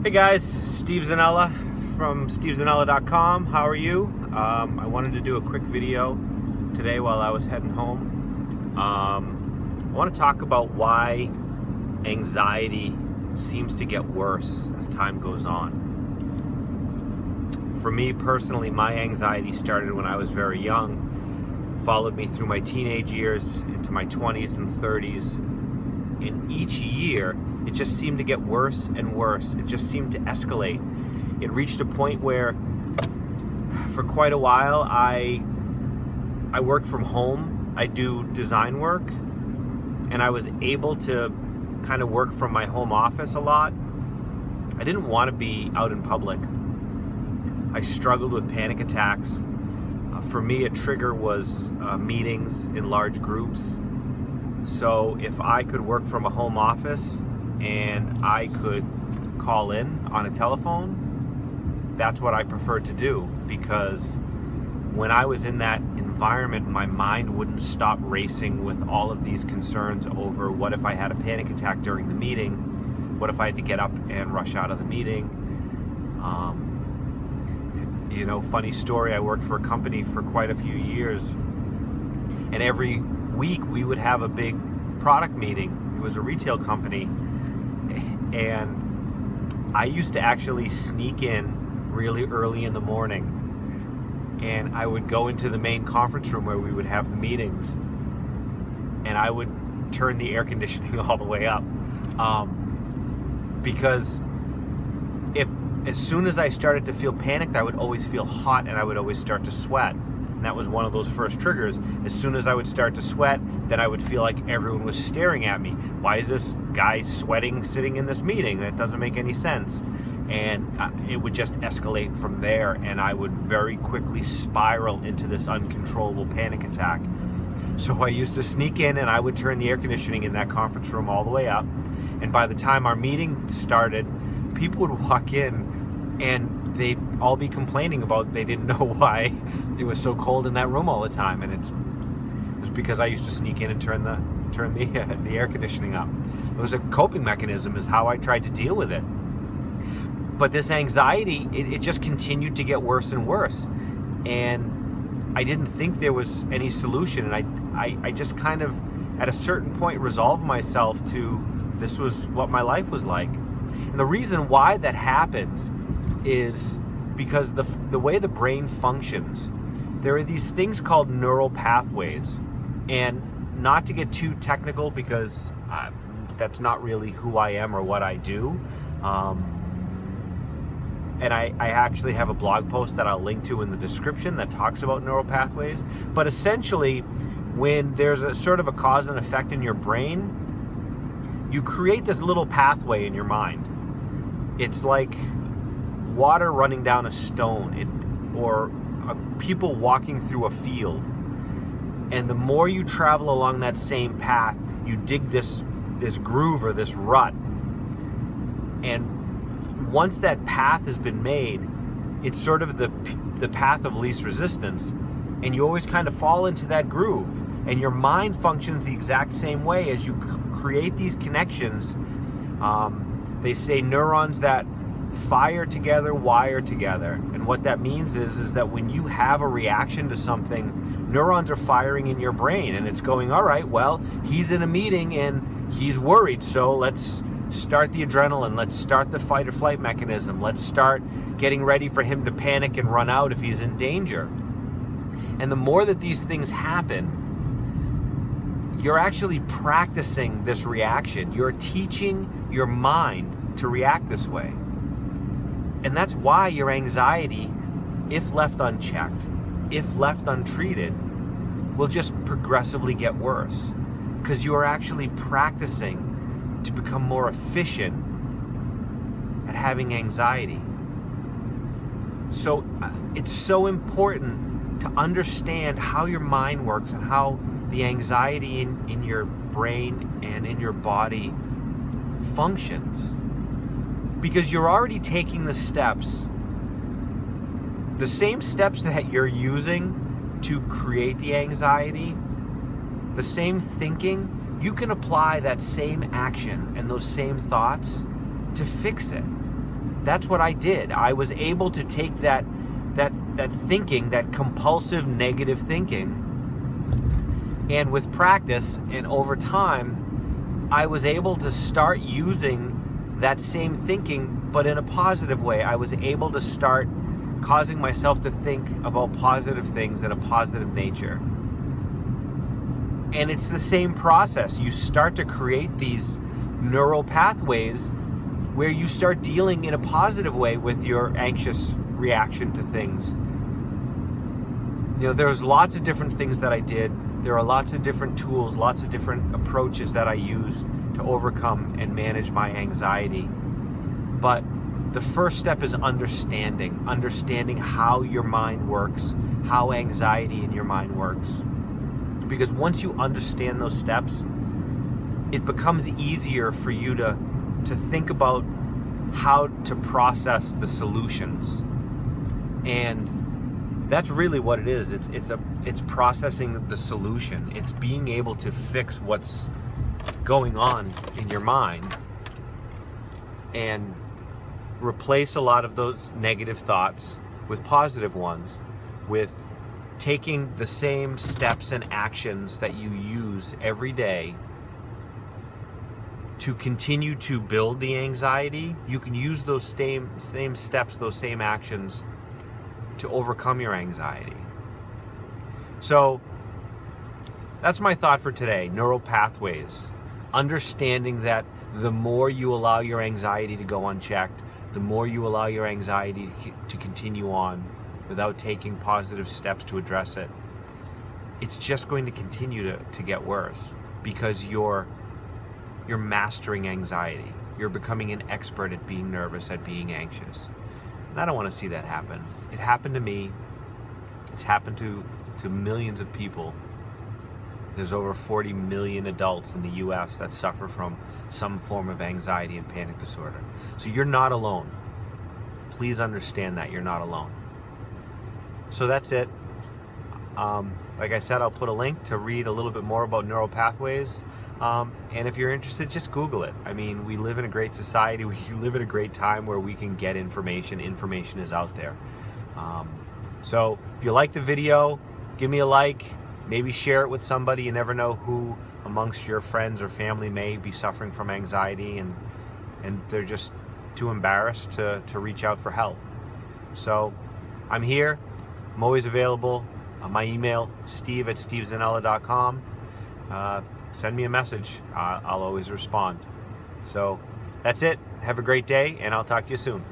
Hey guys, Steve Zanella from stevezanella.com. How are you? I wanted to do a quick video today while I was heading home. I want to talk about why anxiety seems to get worse as time goes on. For me personally, my anxiety started when I was very young, followed me through my teenage years, into my 20s and 30s. In each year, it just seemed to get worse and worse. It just seemed to escalate. It reached a point where, for quite a while, I worked from home. I do design work, and I was able to kind of work from my home office a lot. I didn't want to be out in public. I struggled with panic attacks. For me, a trigger was meetings in large groups. So if I could work from a home office and I could call in on a telephone, that's what I preferred to do, because when I was in that environment, my mind wouldn't stop racing with all of these concerns over what if I had a panic attack during the meeting, what if I had to get up and rush out of the meeting. Funny story, I worked for a company for quite a few years, and every week we would have a big product meeting. It was a retail company, and I used to actually sneak in really early in the morning, and I would go into the main conference room where we would have the meetings, and I would turn the air conditioning all the way up, because as soon as I started to feel panicked, I would always feel hot and I would always start to sweat. And that was one of those first triggers. As soon as I would start to sweat, then I would feel like everyone was staring at me. Why is this guy sweating sitting in this meeting? That doesn't make any sense. And it would just escalate from there, and I would very quickly spiral into this uncontrollable panic attack. So I used to sneak in and I would turn the air conditioning in that conference room all the way up. And by the time our meeting started, people would walk in and they'd all be complaining about they didn't know why it was so cold in that room all the time, and it was because I used to sneak in and turn the air conditioning up. It was a coping mechanism, is how I tried to deal with it. But this anxiety, it just continued to get worse and worse, and I didn't think there was any solution, and I just kind of at a certain point resolved myself to this was what my life was like. And the reason why that happens is because the way the brain functions, there are these things called neural pathways. And not to get too technical, because that's not really who I am or what I do. And I actually have a blog post that I'll link to in the description that talks about neural pathways. But essentially, when there's a sort of a cause and effect in your brain, you create this little pathway in your mind. It's like water running down a stone, or people walking through a field. And the more you travel along that same path, you dig this groove or this rut. And once that path has been made, it's sort of the path of least resistance. And you always kind of fall into that groove. And your mind functions the exact same way as you create these connections. They say neurons that fire together, wire together. And what that means is that when you have a reaction to something, neurons are firing in your brain, and it's going, all right, well, he's in a meeting and he's worried, so let's start the adrenaline, let's start the fight or flight mechanism, let's start getting ready for him to panic and run out if he's in danger. And the more that these things happen, you're actually practicing this reaction. You're teaching your mind to react this way. And that's why your anxiety, if left unchecked, if left untreated, will just progressively get worse, because you are actually practicing to become more efficient at having anxiety. So it's so important to understand how your mind works and how the anxiety in your brain and in your body functions, because you're already taking the steps, the same steps that you're using to create the anxiety, the same thinking, you can apply that same action and those same thoughts to fix it. that's what I did. I was able to take that thinking, that compulsive negative thinking, and with practice and over time, I was able to start using that same thinking, but in a positive way. I was able to start causing myself to think about positive things in a positive nature. And it's the same process. You start to create these neural pathways where you start dealing in a positive way with your anxious reaction to things. You know, there's lots of different things that I did. There are lots of different tools, lots of different approaches that I use to overcome and manage my anxiety. But the first step is understanding how your mind works, how anxiety in your mind works. Because once you understand those steps, it becomes easier for you to think about how to process the solutions. And that's really what it is. It's processing the solution. It's being able to fix what's going on in your mind and replace a lot of those negative thoughts with positive ones, with taking the same steps and actions that you use every day to continue to build the anxiety. You can use those same steps, those same actions to overcome your anxiety. So that's my thought for today, neural pathways. Understanding that the more you allow your anxiety to go unchecked, the more you allow your anxiety to continue on without taking positive steps to address it, it's just going to continue to get worse, because you're mastering anxiety. You're becoming an expert at being nervous, at being anxious. And I don't want to see that happen. It happened to me. It's happened to millions of people. There's over 40 million adults in the US that suffer from some form of anxiety and panic disorder. So you're not alone. Please understand that you're not alone. So that's it. Like I said, I'll put a link to read a little bit more about neural pathways. And if you're interested, just Google it. I mean, we live in a great society. We live in a great time where we can get information. Information is out there. So if you like the video, give me a like. Maybe share it with somebody. You never know who amongst your friends or family may be suffering from anxiety and they're just too embarrassed to reach out for help. So I'm here. I'm always available. My email, steve@stevezanella.com. Send me a message. I'll always respond. So that's it. Have a great day, and I'll talk to you soon.